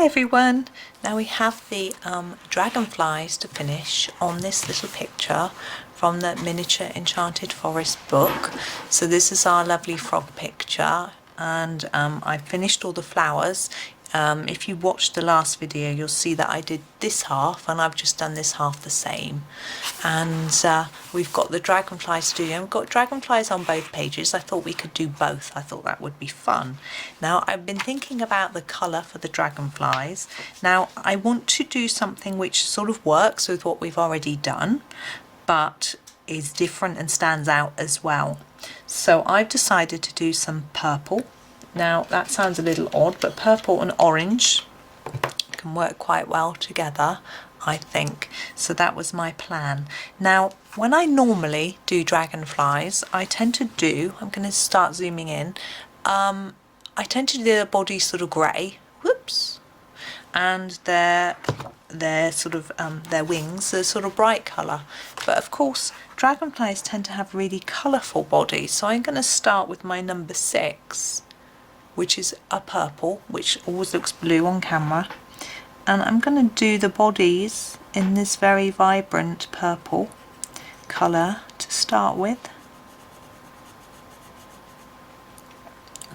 Hi everyone! Now we have the dragonflies to finish on this little picture from the Miniature Enchanted Forest book. So this is our lovely frog picture, and I finished all the flowers. If you watched the last video, you'll see that I did this half and I've just done this half the same. And we've got the dragonflies to do. And we've got dragonflies on both pages. I thought we could do both. I thought that would be fun. Now I've been thinking about the colour for the dragonflies. Now I want to do something which sort of works with what we've already done, but is different and stands out as well. So I've decided to do some purple. Now that sounds a little odd, but purple and orange can work quite well together, I think. So that was my plan. Now when I normally do dragonflies, I tend to do, I'm going to start zooming in, I tend to do their body sort of grey, whoops, and their sort of their wings are sort of bright colour. But of course dragonflies tend to have really colourful bodies, so I'm going to start with my number 6, which is a purple, which always looks blue on camera, and I'm going to do the bodies in this very vibrant purple colour to start with,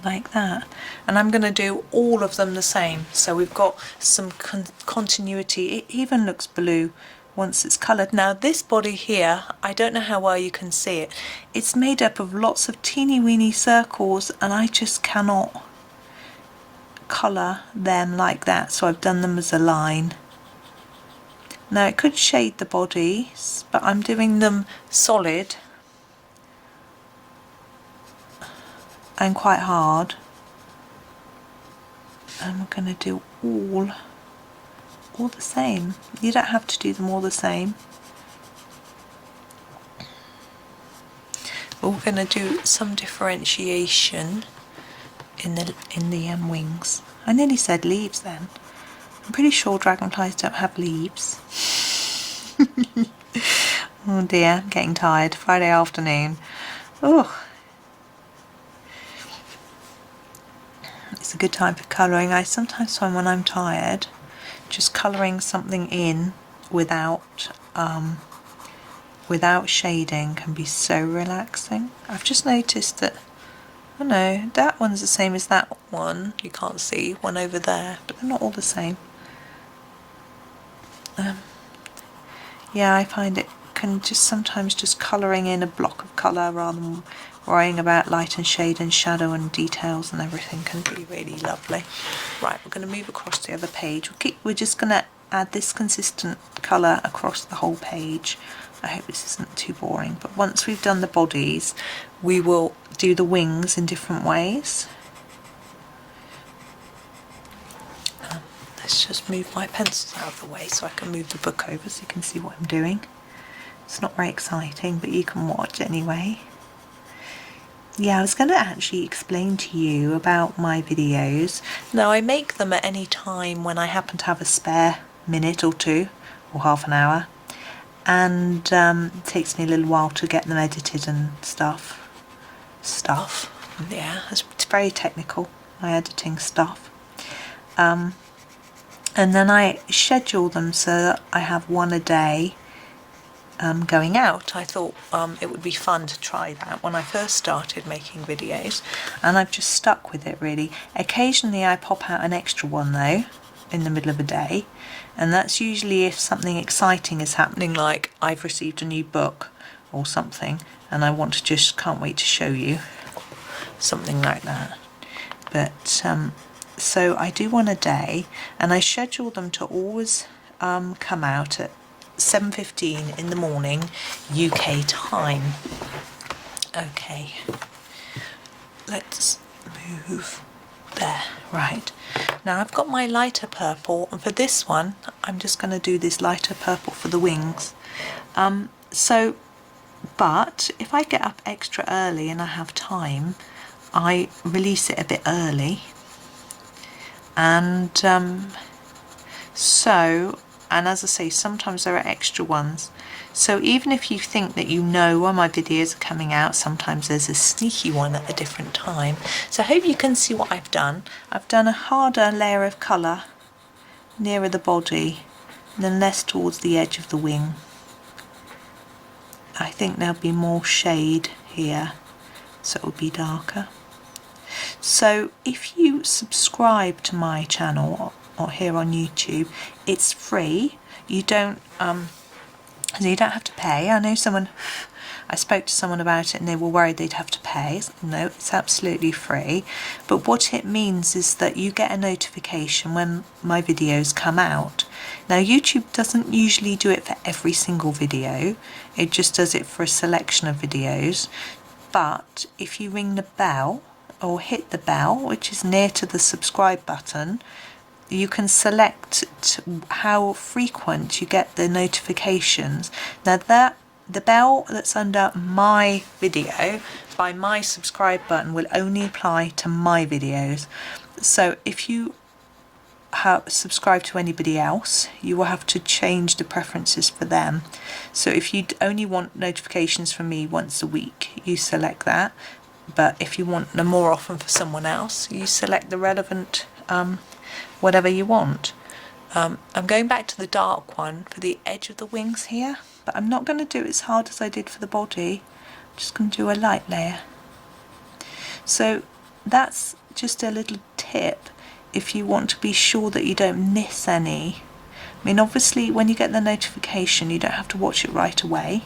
like that. And I'm going to do all of them the same, so we've got some continuity. It even looks blue once it's coloured. Now this body here, I don't know how well you can see it, it's made up of lots of teeny weeny circles, and I just cannot colour them like that, so I've done them as a line. Now it could shade the bodies, but I'm doing them solid and quite hard, and we're going to do all the same. You don't have to do them all the same. We're going to do some differentiation in the wings. I nearly said leaves then. I'm pretty sure dragonflies don't have leaves. Oh dear, I'm getting tired. Friday afternoon. Oh, it's a good time for colouring. I sometimes find when I'm tired, just colouring something in without shading can be so relaxing. I've just noticed that, oh no, that one's the same as that one. You can't see one over there, but they're not all the same. Yeah, I find it can just sometimes just colouring in a block of colour rather than worrying about light and shade and shadow and details and everything can be really lovely. Right, we're going to move across the other page. We're just going to add this consistent colour across the whole page. I hope this isn't too boring, but once we've done the bodies, we will do the wings in different ways. Let's just move my pencils out of the way so I can move the book over so you can see what I'm doing. It's not very exciting, but you can watch anyway. Yeah, I was going to actually explain to you about my videos. Now, I make them at any time when I happen to have a spare minute or two, or half an hour, and it takes me a little while to get them edited and stuff. Yeah, it's very technical, my editing stuff. And then I schedule them so that I have one a day going out. I thought it would be fun to try that when I first started making videos, and I've just stuck with it really. Occasionally I pop out an extra one though in the middle of a day, and that's usually if something exciting is happening, like I've received a new book or something and I want to just can't wait to show you, something like that. But so I do one a day, and I schedule them to always come out at 7:15 in the morning UK time. Okay, let's move there. Right, now I've got my lighter purple, and for this one I'm just going to do this lighter purple for the wings. But if I get up extra early and I have time, I release it a bit early, and and as I say, sometimes there are extra ones. So even if you think that you know when my videos are coming out, sometimes there's a sneaky one at a different time. So I hope you can see what I've done. I've done a harder layer of colour nearer the body and then less towards the edge of the wing. I think there'll be more shade here, so it will be darker. So if you subscribe to my channel or here on YouTube, it's free. You don't have to pay. I know I spoke to someone about it and they were worried they'd have to pay. No, it's absolutely free. But what it means is that you get a notification when my videos come out. Now YouTube doesn't usually do it for every single video, it just does it for a selection of videos. But if you ring the bell or hit the bell, which is near to the subscribe button, you can select how frequent you get the notifications. Now the bell that's under my video by my subscribe button will only apply to my videos. So if you subscribe to anybody else, you will have to change the preferences for them. So if you only want notifications from me once a week, you select that. But if you want them more often for someone else, you select the relevant whatever you want. I'm going back to the dark one for the edge of the wings here, but I'm not going to do it as hard as I did for the body. I'm just going to do a light layer. So that's just a little tip if you want to be sure that you don't miss any. I mean, obviously when you get the notification you don't have to watch it right away,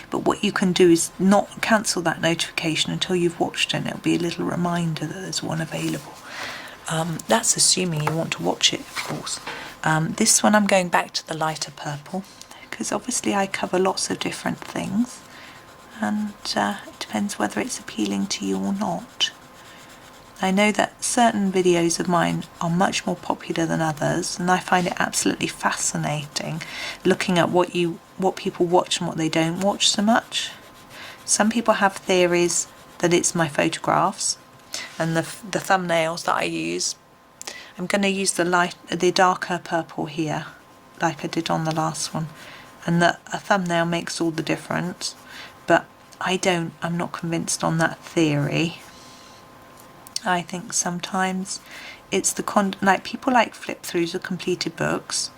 but what you can do is not cancel that notification until you've watched it, and it'll be a little reminder that there's one available. That's assuming you want to watch it, of course. This one I'm going back to the lighter purple because obviously I cover lots of different things, and it depends whether it's appealing to you or not. I know that certain videos of mine are much more popular than others, and I find it absolutely fascinating looking at what people watch and what they don't watch so much. Some people have theories that it's my photographs and the thumbnails that I use. I'm going to use the darker purple here, like I did on the last one, and that a thumbnail makes all the difference. But I'm not convinced on that theory. I think sometimes it's like people like flip throughs of completed books.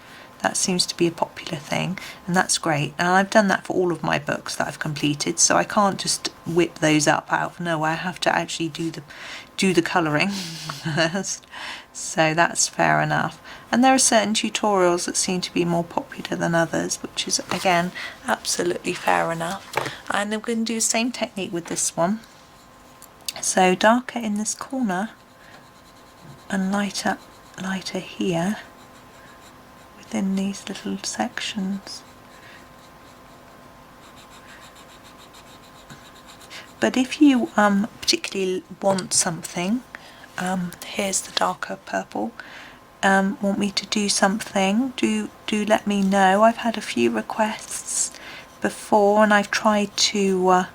That seems to be a popular thing, and that's great. And I've done that for all of my books that I've completed, so I can't just whip those up out of nowhere. I have to actually do the colouring first. So that's fair enough. And there are certain tutorials that seem to be more popular than others, which is again absolutely fair enough. And I'm going to do the same technique with this one. So darker in this corner and lighter here within these little sections. But if you particularly want something, here's the darker purple, want me to do something, do let me know. I've had a few requests before and I've tried to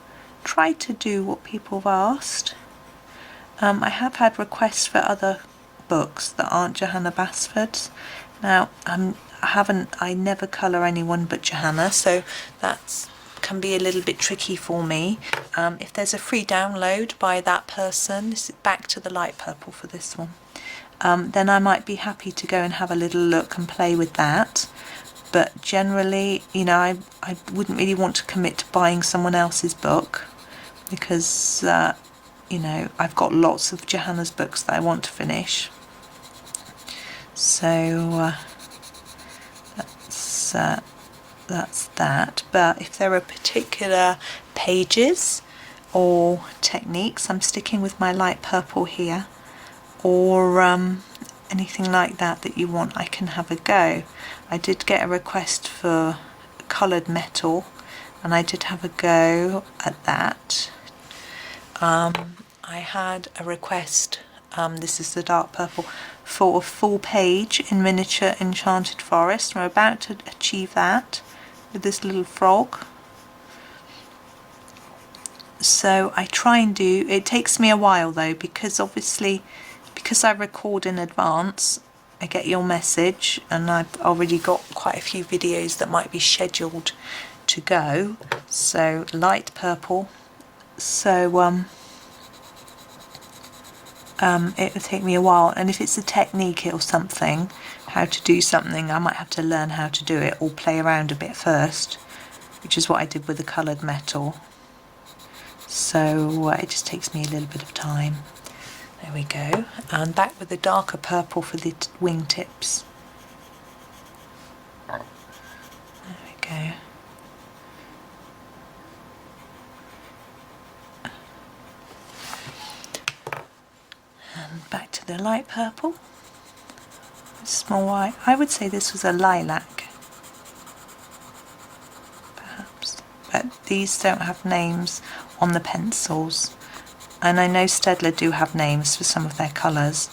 do what people have asked. I have had requests for other books that aren't Johanna Basford's. Now I never colour anyone but Johanna, so that can be a little bit tricky for me. If there's a free download by that person, this is back to the light purple for this one, then I might be happy to go and have a little look and play with that. But generally, I wouldn't really want to commit to buying someone else's book because, I've got lots of Johanna's books that I want to finish. So that's that. But if there are particular pages or techniques, I'm sticking with my light purple here, or anything like that you want, I can have a go. I did get a request for coloured metal and I did have a go at that. I had a request, this is the dark purple, for a full page in Miniature Enchanted Forest. We're about to achieve that with this little frog. So I try and do, it takes me a while though, because obviously, because I record in advance, I get your message and I've already got quite a few videos that might be scheduled to go. So light purple, so it will take me a while, and if it's a technique or something how to do something, I might have to learn how to do it or play around a bit first, which is what I did with the coloured metal. So it just takes me a little bit of time. There we go. And back with the darker purple for the wingtips. There we go. And back to the light purple. Small white. I would say this was a lilac, perhaps. But these don't have names on the pencils. And I know Staedtler do have names for some of their colours,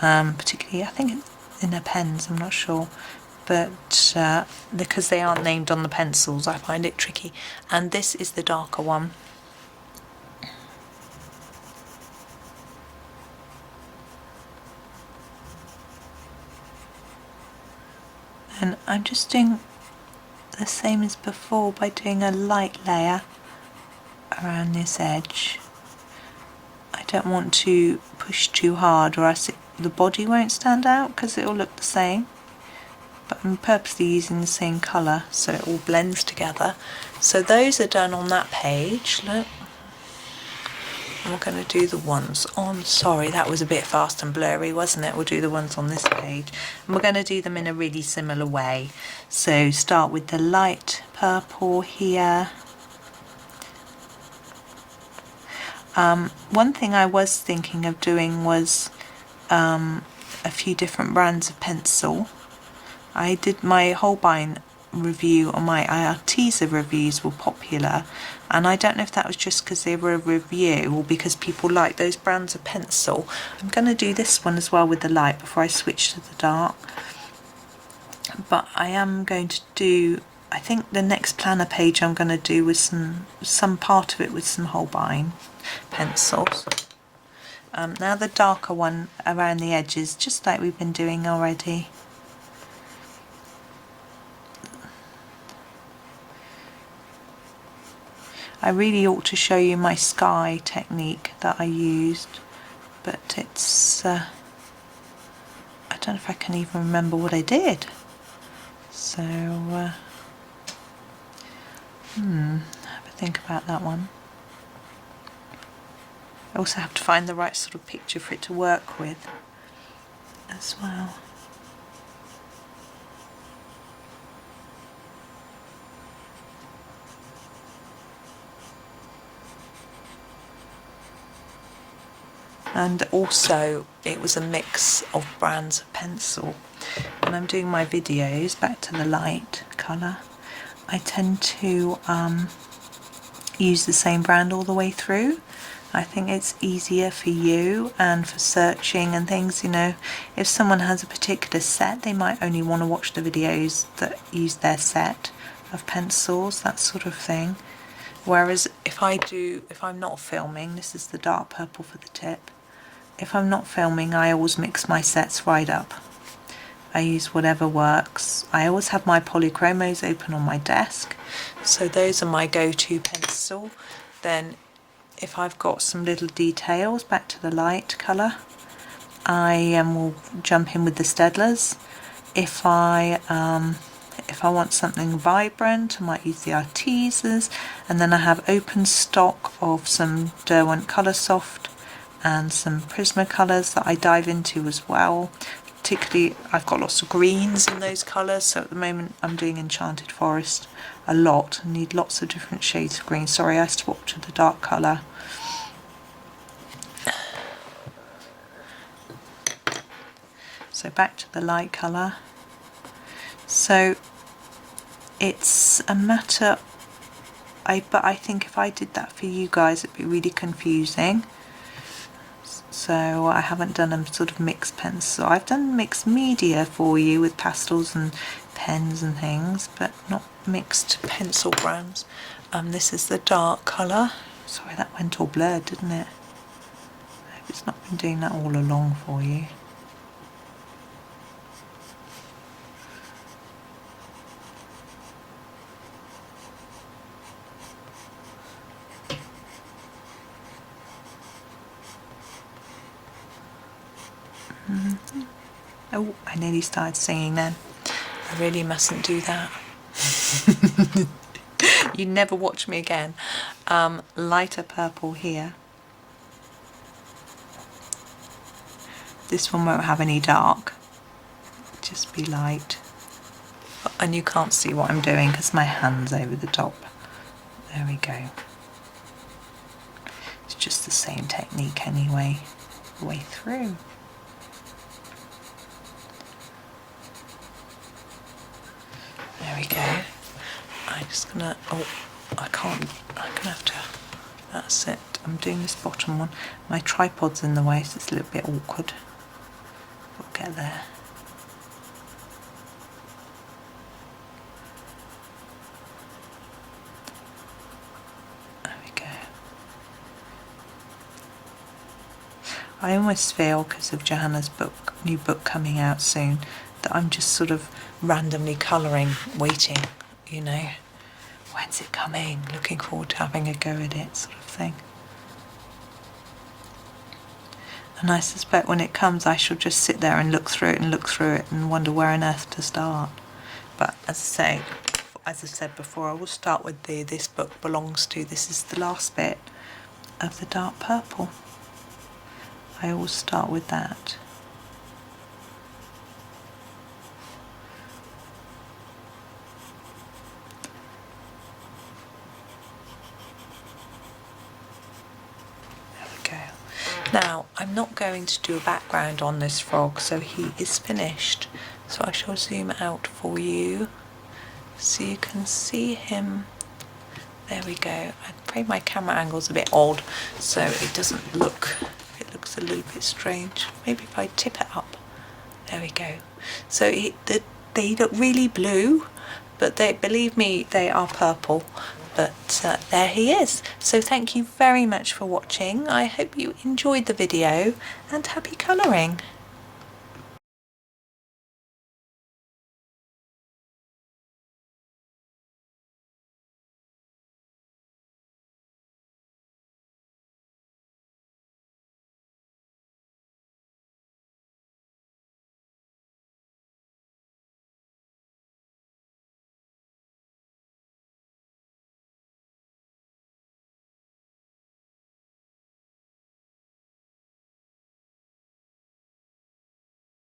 particularly I think in their pens, I'm not sure, but because they aren't named on the pencils I find it tricky. And this is the darker one. And I'm just doing the same as before by doing a light layer around this edge. I don't want to push too hard or else the body won't stand out because it will look the same. But I'm purposely using the same colour so it all blends together. So those are done on that page, look. And we're going to do the ones on, sorry that was a bit fast and blurry wasn't it? We'll do the ones on this page. And we're going to do them in a really similar way. So start with the light purple here. One thing I was thinking of doing was a few different brands of pencil. I did my Holbein review, or my Arteza reviews were popular, and I don't know if that was just because they were a review or because people like those brands of pencil. I'm going to do this one as well with the light before I switch to the dark. But I am going to do, I think the next planner page I'm going to do with some part of it with some Holbein pencils. Now the darker one around the edges, just like we've been doing already. I really ought to show you my sky technique that I used, but it's I don't know if I can even remember what I did. So have a think about that one. I also have to find the right sort of picture for it to work with as well. And also it was a mix of brands of pencil. When I'm doing my videos, back to the light colour, I tend to use the same brand all the way through. I think it's easier for you and for searching and things, you know. If someone has a particular set, they might only want to watch the videos that use their set of pencils, that sort of thing. Whereas if I'm not filming, this is the dark purple for the tip. If I'm not filming, I always mix my sets right up. I use whatever works. I always have my polychromos open on my desk, so those are my go-to pencil. Then if I've got some little details, back to the light colour, I will jump in with the Staedtlers. If I want something vibrant, I might use the Artezas, and then I have open stock of some Derwent Coloursoft and some Prismacolors that I dive into as well. Particularly, I've got lots of greens in those colours, so at the moment I'm doing Enchanted Forest a lot. I need lots of different shades of green. Sorry, I swapped to the dark colour. So back to the light colour. So it's a matter, but I think if I did that for you guys it'd be really confusing. So I haven't done a sort of mixed pencil. I've done mixed media for you with pastels and pens and things, but not mixed pencil brands. This is the dark colour. Sorry, that went all blurred, didn't it? I hope it's not been doing that all along for you. Oh, I nearly started singing then. I really mustn't do that. You never watch me again. Lighter purple here. This one won't have any dark, just be light. And you can't see what I'm doing because my hand's over the top. There we go. It's just the same technique anyway, the way through. There we go. I'm just gonna, oh, I can't, I'm gonna have to, that's it. I'm doing this bottom one. My tripod's in the way, so it's a little bit awkward. We'll get there. There we go. I almost feel, because of Johanna's book, new book coming out soon, that I'm just sort of randomly colouring, waiting, you know. When's it coming? Looking forward to having a go at it, sort of thing. And I suspect when it comes I shall just sit there and look through it and wonder where on earth to start. But as I said before, I will start with this book belongs to. This is the last bit of the dark purple. I always start with that. Now, I'm not going to do a background on this frog, so he is finished. So I shall zoom out for you so you can see him. There we go. I'm afraid my camera angle's a bit odd, so it doesn't look, it looks a little bit strange. Maybe if I tip it up. There we go. So they look really blue, but believe me, they are purple. But there he is. So thank you very much for watching. I hope you enjoyed the video and happy colouring.